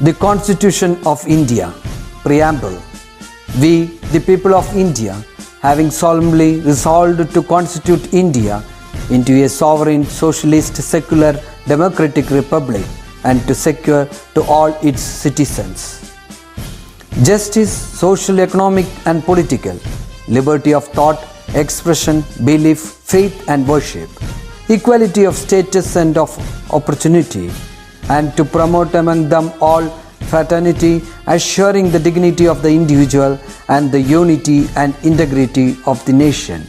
The Constitution of India, Preamble. We, the people of India, having solemnly resolved to constitute India into a sovereign, socialist, secular, democratic republic and to secure to all its citizens justice, social, economic and political, liberty of thought, expression, belief, faith and worship, equality of status and of opportunity, and to promote among them all fraternity, assuring the dignity of the individual and the unity and integrity of the nation.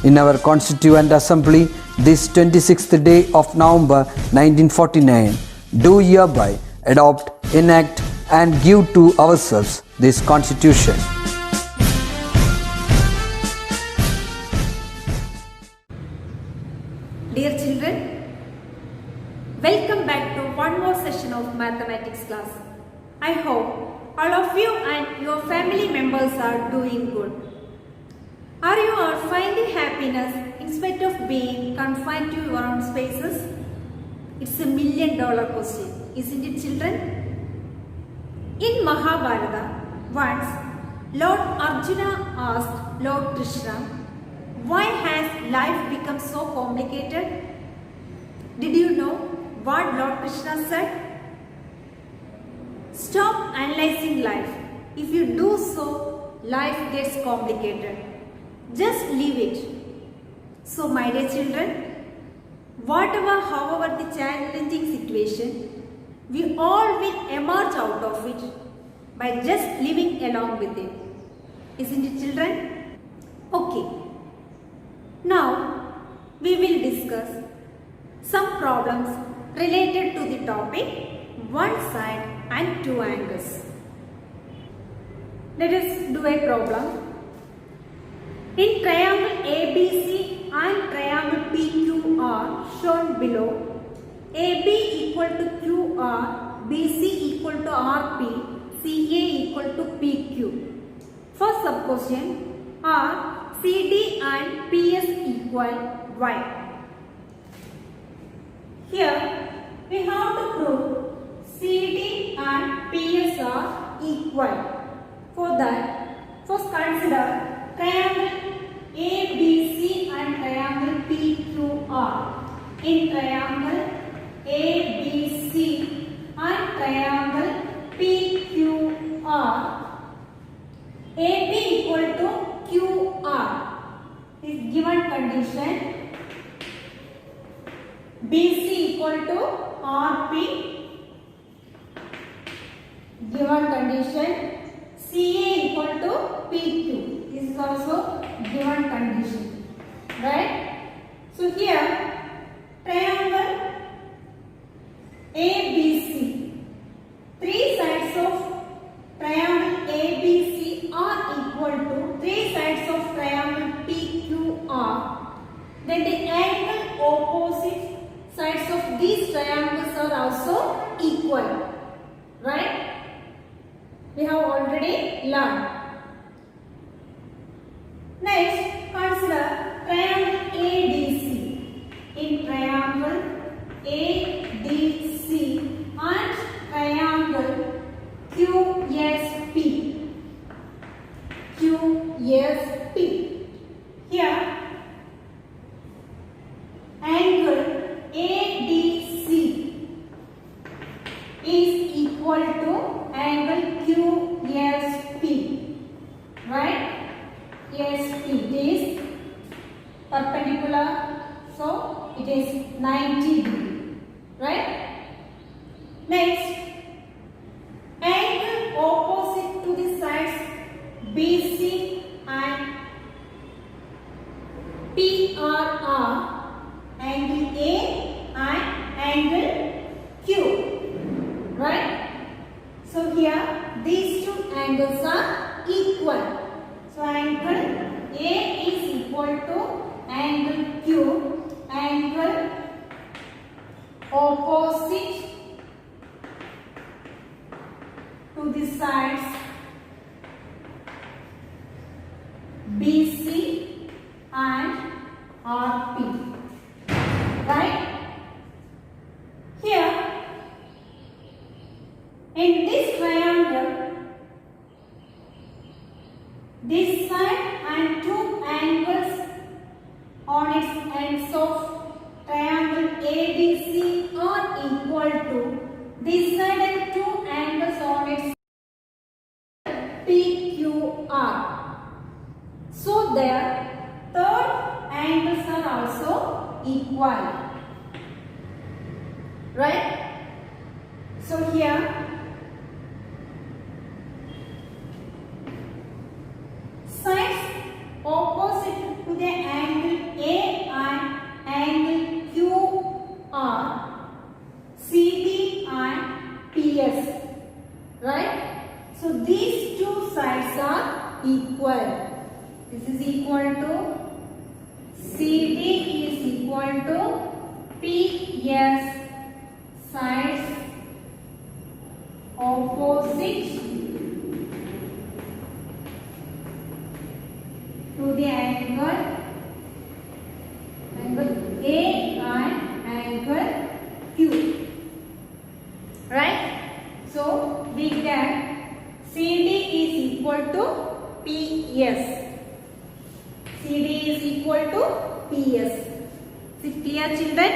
In our Constituent Assembly, this 26th day of November 1949, do hereby adopt, enact and give to ourselves this Constitution. Dear children, welcome back to one more session of mathematics class. I hope all of you and your family members are doing good. Are you all finding happiness in spite of being confined to your own spaces? It's $1 million question, isn't it, children? In Mahabharata, once Lord Arjuna asked Lord Krishna, why has life become so complicated? Did you know what Lord Krishna said? Stop analyzing life. If you do so, life gets complicated. Just leave it. So, my dear children, however the challenging situation, we all will emerge out of it by just living along with it. Isn't it, children? Okay. Now, we will discuss some problems related to the topic one side and two angles. Let us do a problem. In triangle ABC and triangle PQR shown below, AB equal to QR, BC equal to RP, CA equal to PQ. First subquestion, are CD and PS equal Y. Here we have to prove CD and PS are equal. For that, first consider triangle ABC and triangle PQR. In triangle ABC and triangle PQR, AB equal to QR is given condition, BC equal to RP given condition, CA equal to PQ is also given condition, right? So here triangle ABC, three sides of triangle ABC are equal to three sides of triangle PQR. Then the angle opposite sides of these triangles are also equal, right? We have already learned. Next, consider triangle ADC. In triangle ADC and triangle QSP. QSP. Here, angle ADC is equal to angle QSP, right? SP is perpendicular, so it is 90 degree, right? Next, angle opposite to the sides BC and PRR, angle A and angle Q, right? So here these two angles are equal. So angle A is equal to angle Q, angle opposite to the sides BC and RP, right? Here right? So here sides opposite to the angle A and angle Q are CD and PS, right? So these two sides are equal. This is equal to CD is equal to PS, sides opposite to the angle A and angle Q, right? So we get CD is equal to PS. CD is equal to PS. Is it clear, children?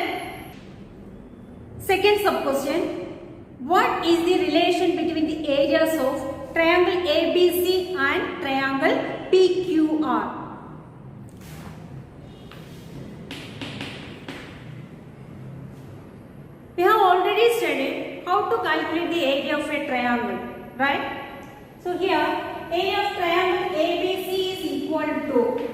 Second sub question. What is the relation between the areas of triangle ABC and triangle PQR? We have already studied how to calculate the area of a triangle, right? So here, area of triangle ABC is equal to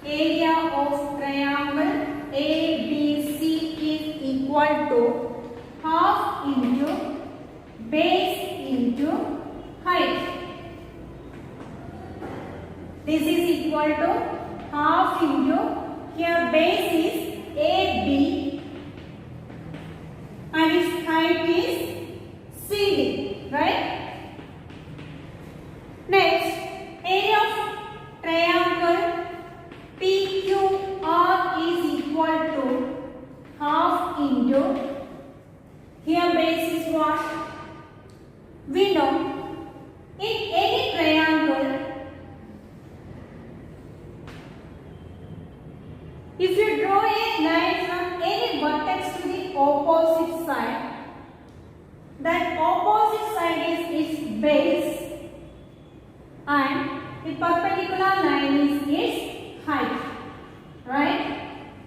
area of triangle ABC is equal to half into base into height. This is equal to half into, here base is AB and its height is CD, right? Next, area of triangle PQR is equal to half into, here base is what? We know in any triangle, if you draw a line from any vertex to the opposite side, that opposite side is its base and the perpendicular line is its height, right?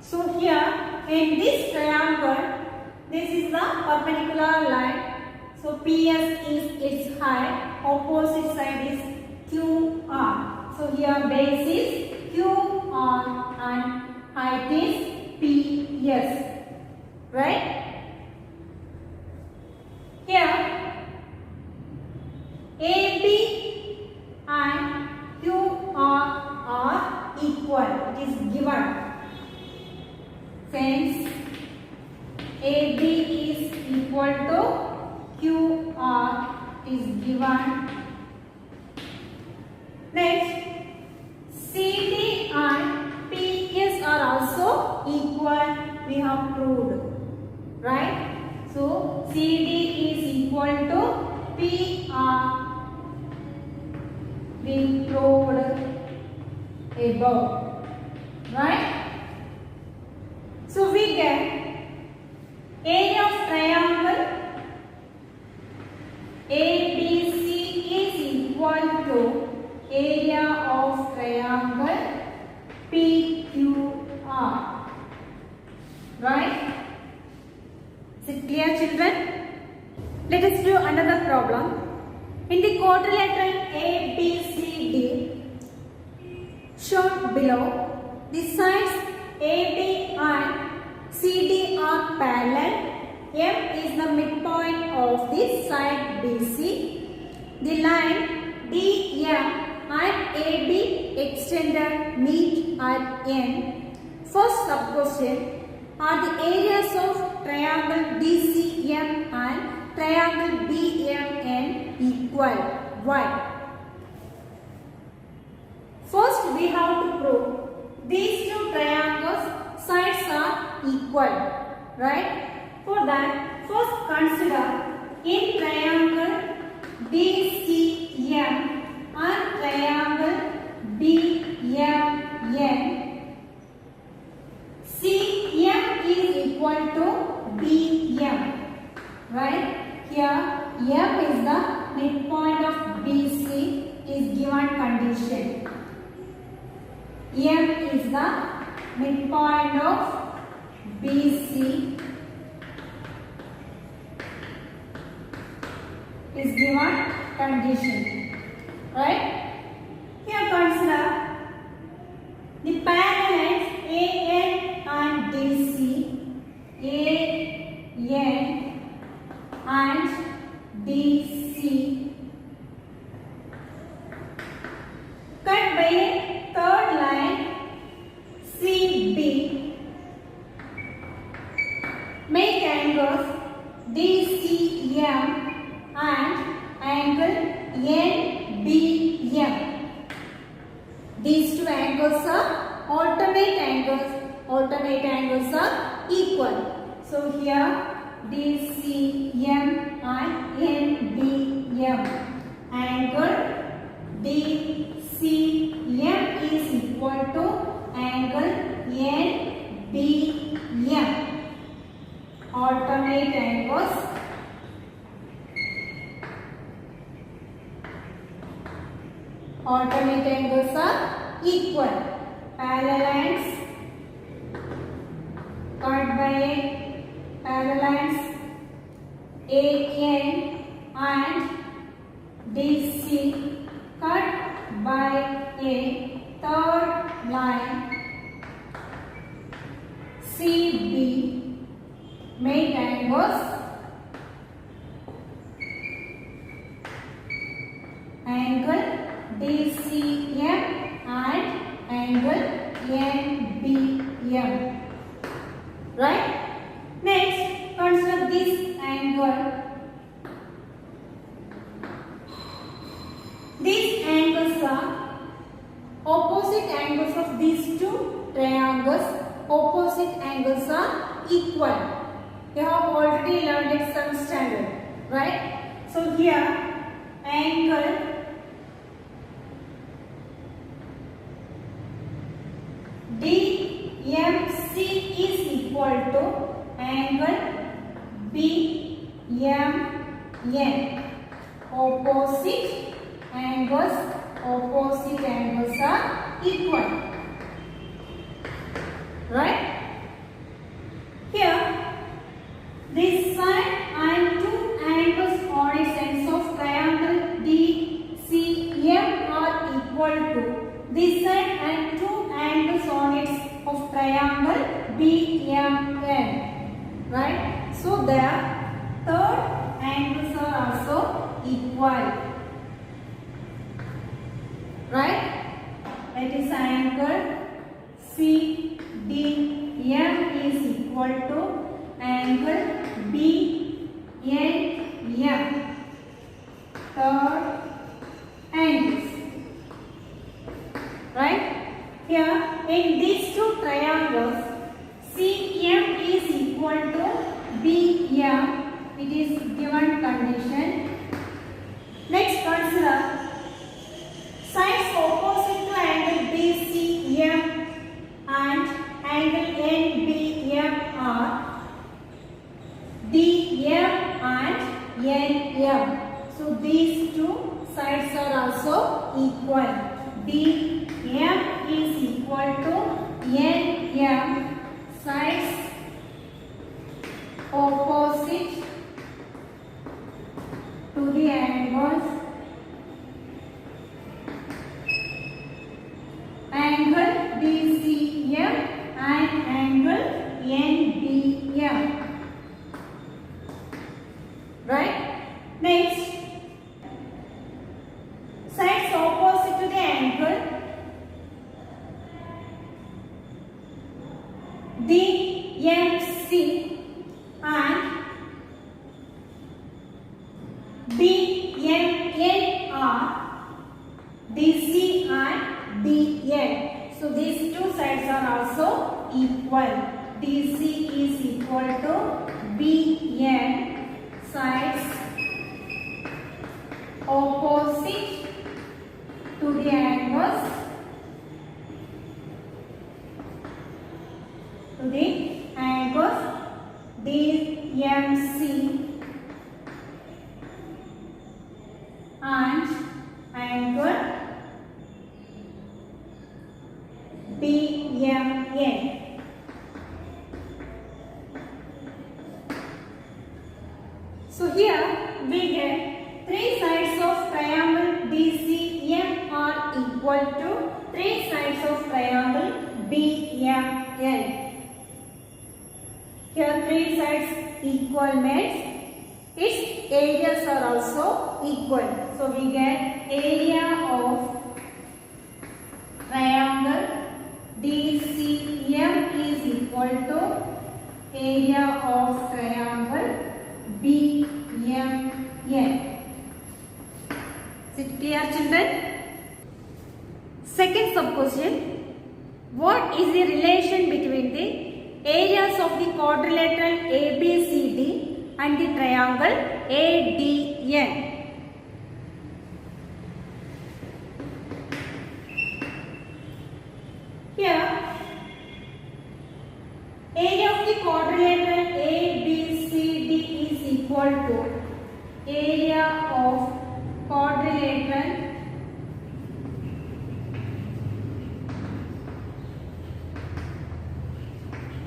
So here in this triangle, this is the perpendicular line. So PS is its height, opposite side is QR. So here base is QR and height is PS, right? Here AB and QR are equal. It is given. Since AB is equal to QR is given. Next, CD and PS are also equal. We have proved, right? So CD is equal to PR. We proved above, right? So we get area of triangle ABC is equal to area of triangle PQR, right? Is it clear, children? Let us do another problem. In the quadrilateral ABCD shown below, the sides AB and CD are parallel. M is the midpoint of the side BC. The line DM and AB extended meet at N. First sub question, are the areas of triangle DCM and triangle BMN equal? Why? First we have to prove these two triangles sides are equal, right? For that, first consider in triangle DCM and triangle BMN, CM is equal to BM, right? Here M is the midpoint of BC is given condition. M is the midpoint of BC is given condition. Right? Here consider the parallels AN and DC, AN and DC cut by a third line CB. Make angles DCM and angle NBM. These two angles are alternate angles. Alternate angles are equal. So here DCM and NBM. Angle DCM is equal to angle NBM. Alternate angles. Alternate angles are equal. Parallel lines cut by parallel lines AN and DC cut by a third line CB. Make angles angle DCM and angle NBM. Right? Next, consider this angle. These angles are opposite angles of these two triangles. Opposite angles are equal. You have already learned it some standard, right? So here angle DMC is equal to angle BMN. Opposite angles are equal, right? Here this side and two angles on its ends of triangle DCM are equal to this side and two angles on its of triangle BMN. Right? So their third angles are also equal. Right? That is angle CDM is equal to angle BNM. Third angles. Right? Here in these two triangles CM is equal to BM. It is given condition. Next consider sides opposite to angle BCM and angle NBM are DM and NM. So these two sides are also equal. DM is equal to NM. Sides opposite to the angles angle DCM and angle NBM. Right? Next, sides opposite to the angle DMC and BMN are DC and DN. So these two sides are also equal. DC is equal to BN. Sides opposite to the angles DMC and angle BMN. So here we get three sides of triangle DCM are equal to three sides of triangle BMN. Here three sides equal means its areas are also equal. So we get area of triangle DCM is equal to area of triangle BMN. Is it clear, children? Second sub question. What is the relation between the areas of the quadrilateral ABCD and the triangle ADN? Here, area of the quadrilateral ABCD is equal to area of quadrilateral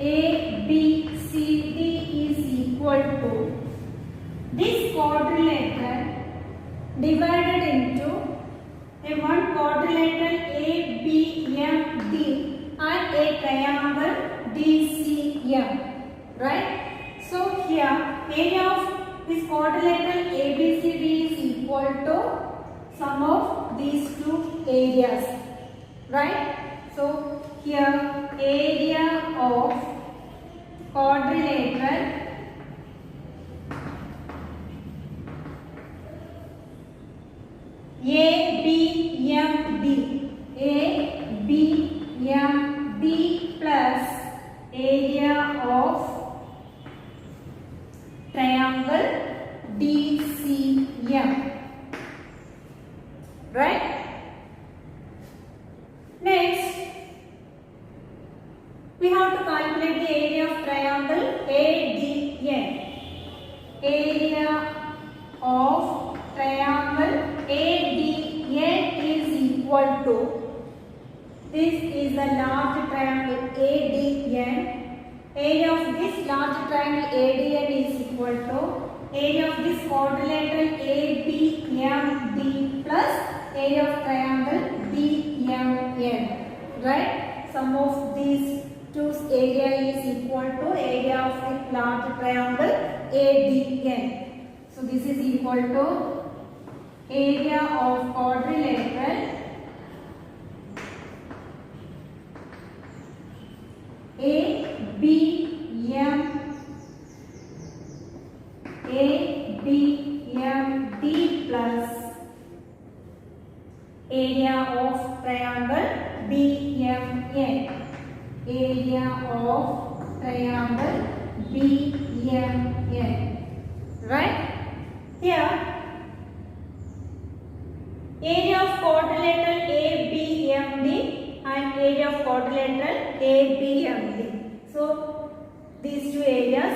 ABCD is equal to this quadrilateral divided into a one quadrilateral ABMD and a triangle DCM, right? So here area of this quadrilateral ABCD is equal to sum of these two areas, right? So here area of quadrilateral ABMD plus area of triangle DCM, right? Next, we have to calculate the area of triangle ADN. Area of triangle ADN is equal to, this is the large triangle ADN. Area of this large triangle ADN is equal to area of this quadrilateral ABMD plus area of triangle BMN, right? Sum of these two area is equal to area of the large triangle ADN. So this is equal to area of quadrilateral ABMD plus area of triangle BMN. Area of triangle BMN, right? Here area of quadrilateral ABMD and area of quadrilateral ABMD. So these two areas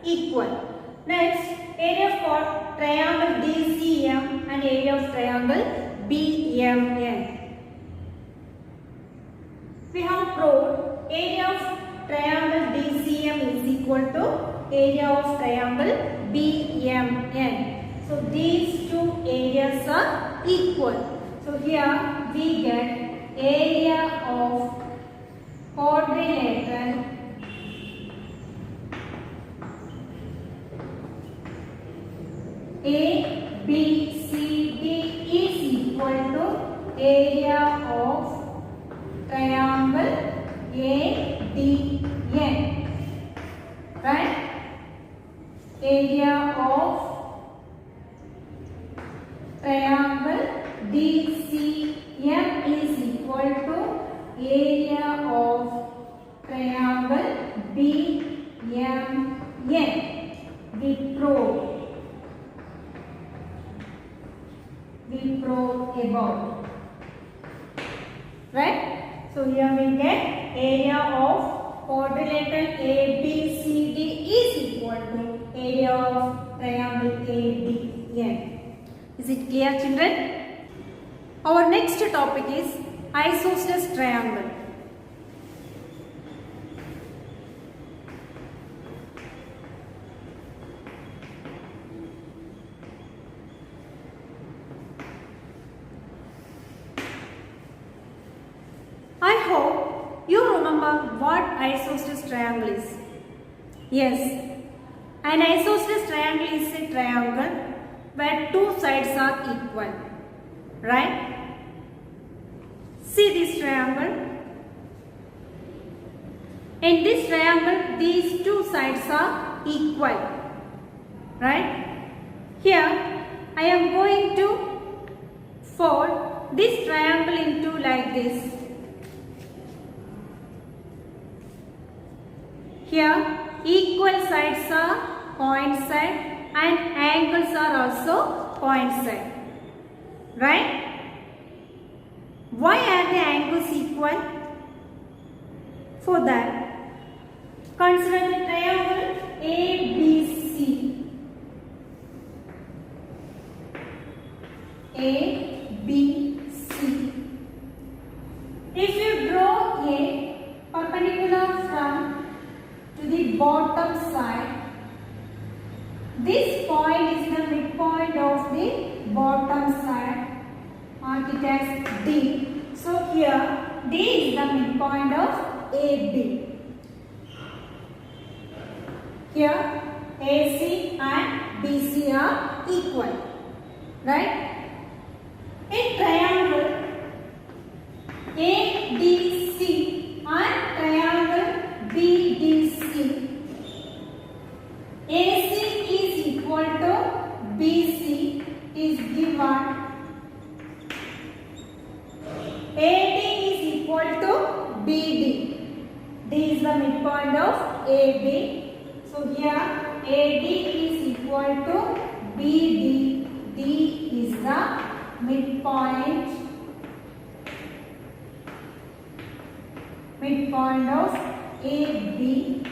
equal. Next, area of triangle DCM and area of triangle BMN. We have proved area of triangle DCM is equal to area of triangle BMN. So these two areas are equal. So here we get area of quadrilateral ABCD is equal to area of triangle ADN, right? Area of triangle DCM is equal to area of triangle BMN. We proved above, right? So here we get area of quadrilateral ABCD is equal to area of triangle ADN. Is it clear, children? Our next topic is isosceles triangle. what isosceles triangle is. Yes, an isosceles triangle is a triangle where two sides are equal. Right? See this triangle. In this triangle, these two sides are equal. Right? Here, I am going to fold this triangle into like this. Here, equal sides are coincide and angles are also coincide. Right? Why are the angles equal? For that, consider the triangle ABC. ABC. If you draw a perpendicular from to the bottom side, this point is the midpoint of the bottom side. Mark it as D. So here D is the midpoint of AB. Here AC and BC are equal. Right? In triangle ADC and triangle BDC, AC is equal to BC is given. AD is equal to BD. D is the midpoint of AB. So here AD is equal to BD. D is the midpoint of AB.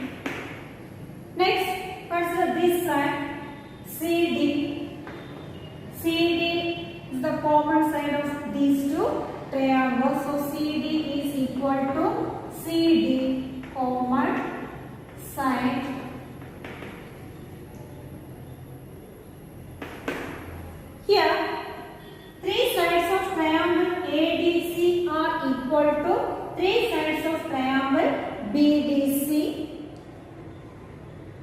Next, consider this side CD. CD is the common side of these two triangles. So CD is equal to CD common side. Here, three sides of triangle ADC are equal to three sides of triangle BDC.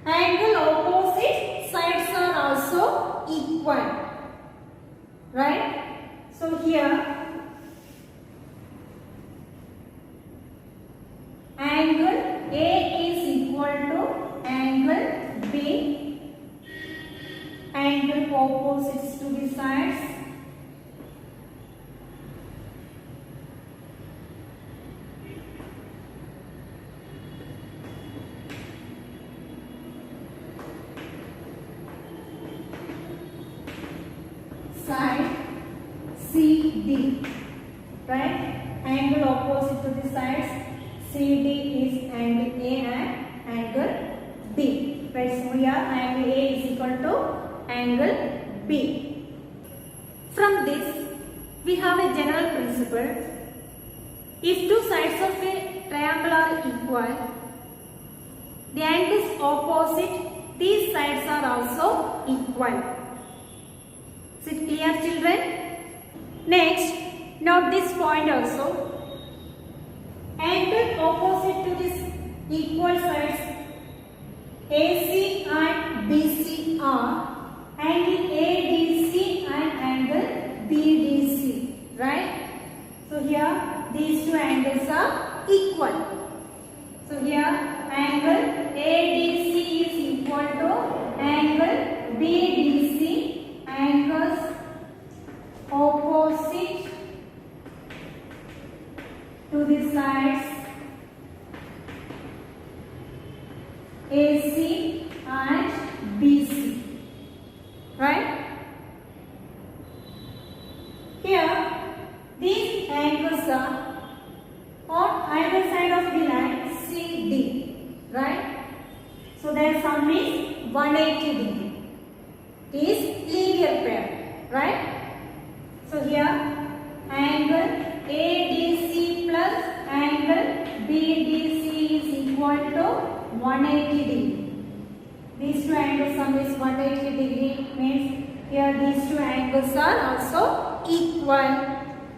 Angle opposite sides are also equal. Right? So here, angle A is equal to angle B. Angle opposites to the sides. Side CD. Right? Angle opposite to the sides. CD is angle A and angle B. Right? So here angle A is equal to angle B. From this, we have a general principle. If two sides of a triangle are equal, the angles opposite these sides are also equal. Is it clear, children? Next, note this point also. Angle opposite to this equal sides AC and BC are angle ADC and angle BDC. Right? So here these two angles are equal. So here angle ADC is equal to angle BDC, angles opposite to the sides AC and BC. Right? Here these angles are on either side of the line CD. Right? So their sum is 180 degree. It is linear pair. Right? So here angle ADC plus angle BDC is equal to 180 degree. These two angles sum is 180 degree, means here these two angles are also equal.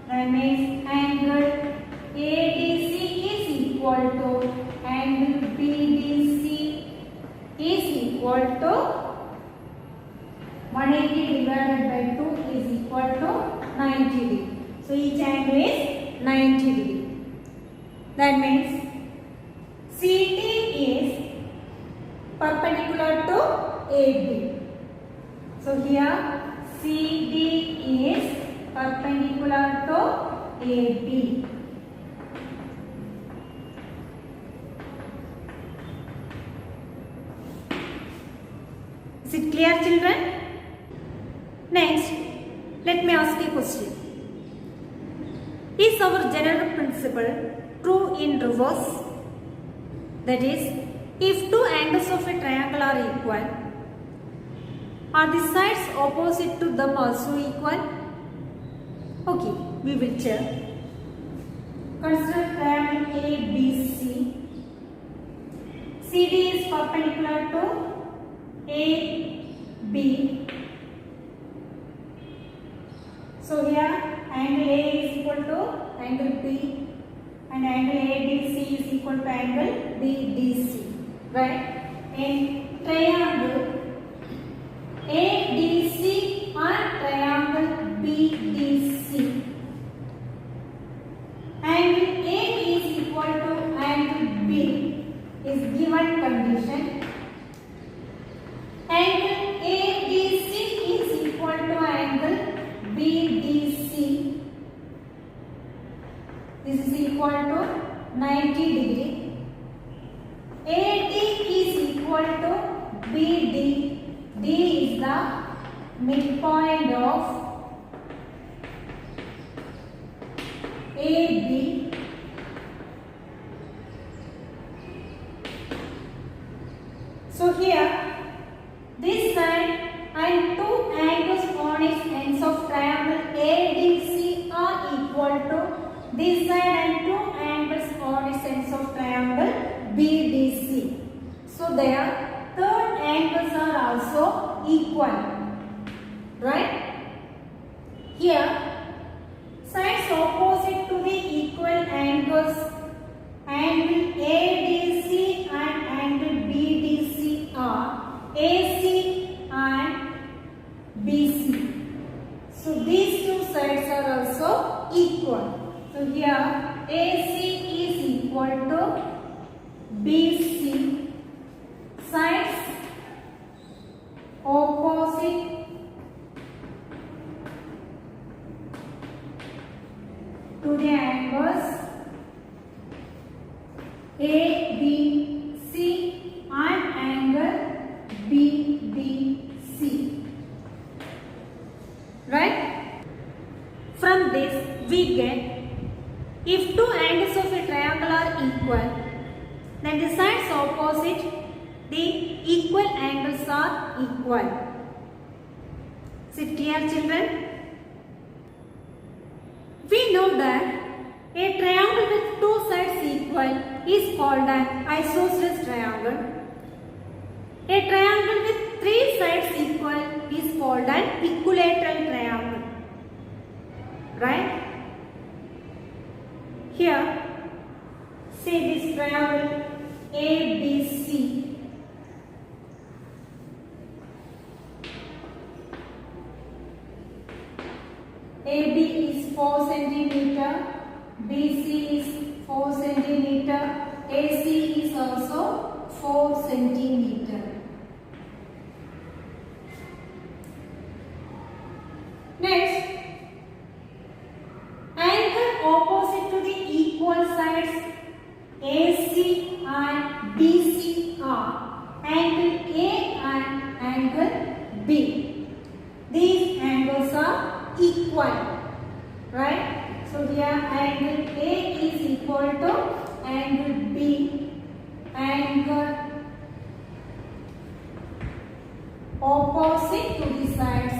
That means angle ADC is equal to angle BDC is equal to 180 divided by 2 is equal to 90 degree. So each angle is 90 degree. That means CD is perpendicular to AB. So here CD is perpendicular to AB. Is it clear, children? Next, let me ask you a question. Is our general principle true in reverse? That is, if two angles of a triangle are equal, are the sides opposite to them also equal? Okay, we will check. Consider triangle ABC. CD is perpendicular to AB. So here angle A is equal to angle B and angle ABC is equal to angle BDC. Right? In triangle ADC and triangle BDC, angle A is equal to angle B is given condition. Angle ADC is equal to angle BDC. This is equal to 90 degree. AD is equal to BD. D is the midpoint of AB. So here this side and two angles on its ends of triangle ADC are equal to this side and two angles on its ends of triangle BDC. So their third angles are also equal. Right? Here sides opposite to the equal angles, angle ADC and angle BDC are AC and BC. So these two sides are also equal. So here AC is equal to BC. Sides opposite to the angles ABC and angle BDC. Right? From this we get, if two angles of a triangle are equal, then the sides opposite the equal angles are equal. Is it clear, children? We know that a triangle with two sides equal is called an isosceles triangle. A triangle with three sides equal is called an equilateral triangle. Right? Here, say this triangle ABC. AB is 4 centimeter, BC is 4 centimeter, AC is also 4 centimeter. Next, angle opposite to the equal sides AC and BC are angle A and angle B. These angles are equal, right? So here angle A is equal to angle B, angle opposite to the sides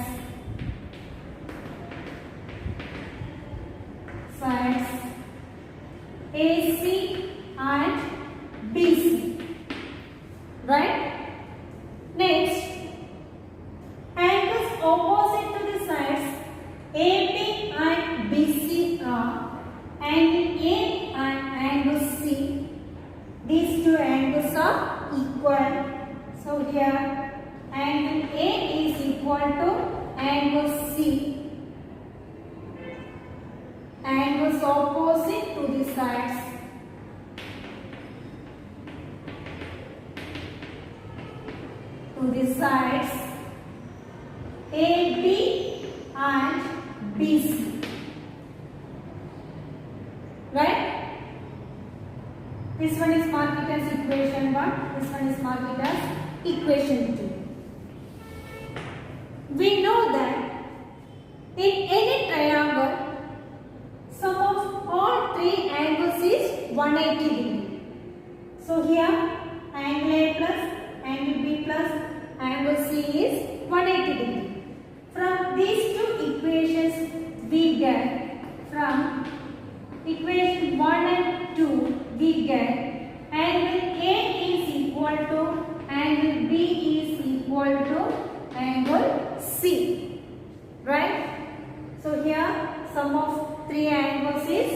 AC and BC, right? Next, angles opposite to the sides AB and BC are angle A and angle C. These two angle A is equal to angle C. Angles opposite to the sides. To the sides AB and BC. Right? This one is marked as equation 1. This one is marked as equation 2. We know that in any triangle, sum of all three angles is 180 degree. So here angle A plus, angle B plus, angle C is 180 degree. From these two equations we get, from equation 1 and 2 we get angle A is equal to angle B is equal to angle C. Right? So here sum of three angles is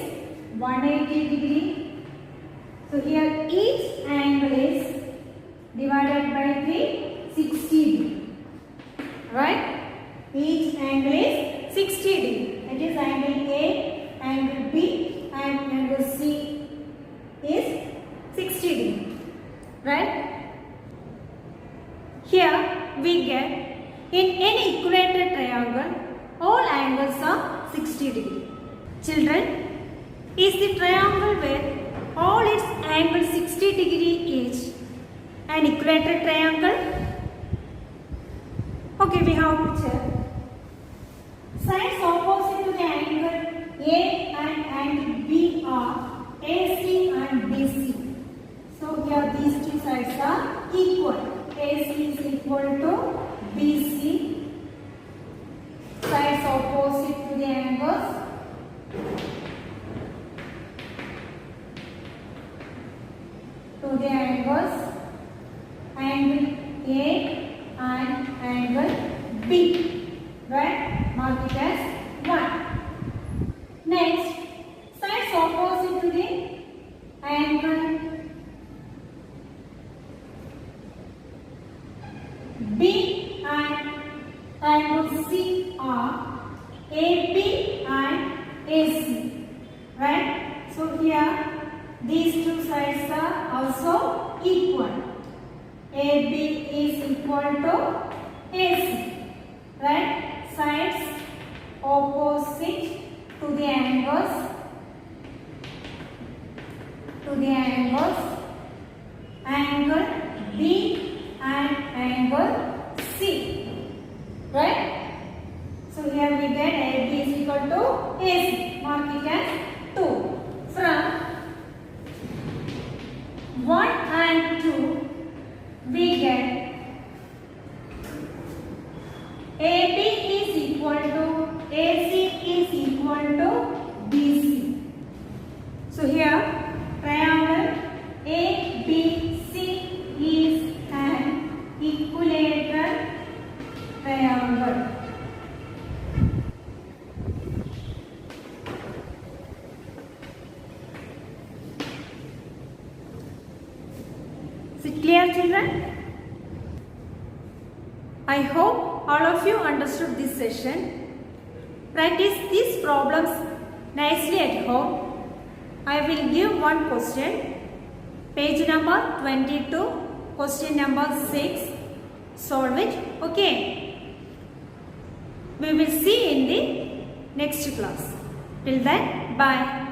180 degree. So here each angle is divided by 3, 60 degree. Right? Each angle is 60 degree. That is angle A, angle B and angle C is 60 degree. Right? Here we get in any equilateral triangle all angles are 60 degree. Children, is the triangle where all its angles 60 degree each an equilateral triangle? Okay, we have picture. Sides opposite to the angle A and angle B are AC and BC. So here these two sides are equal. AC is equal to BC. Sides opposite to the angles. To the angles angle A and angle B. Right? Mark it as 1. Next, sides opposite to the angle B and angle C are AB and AC. Right? So here these two sides are also equal. AB is equal to AC. Right? Sides opposite to the angles. Angle B and angle C. Right? So here we get AB is equal to AC. Mark it as 2. From 1 and 2 we get AB is equal to AC is equal to BC. So here triangle ABC is an equilateral triangle. Is it clear, children? I hope all of you understood this session. Practice these problems nicely at home. I will give one question. Page number 22, question number 6. Solve it. Okay. We will see in the next class. Till then, bye.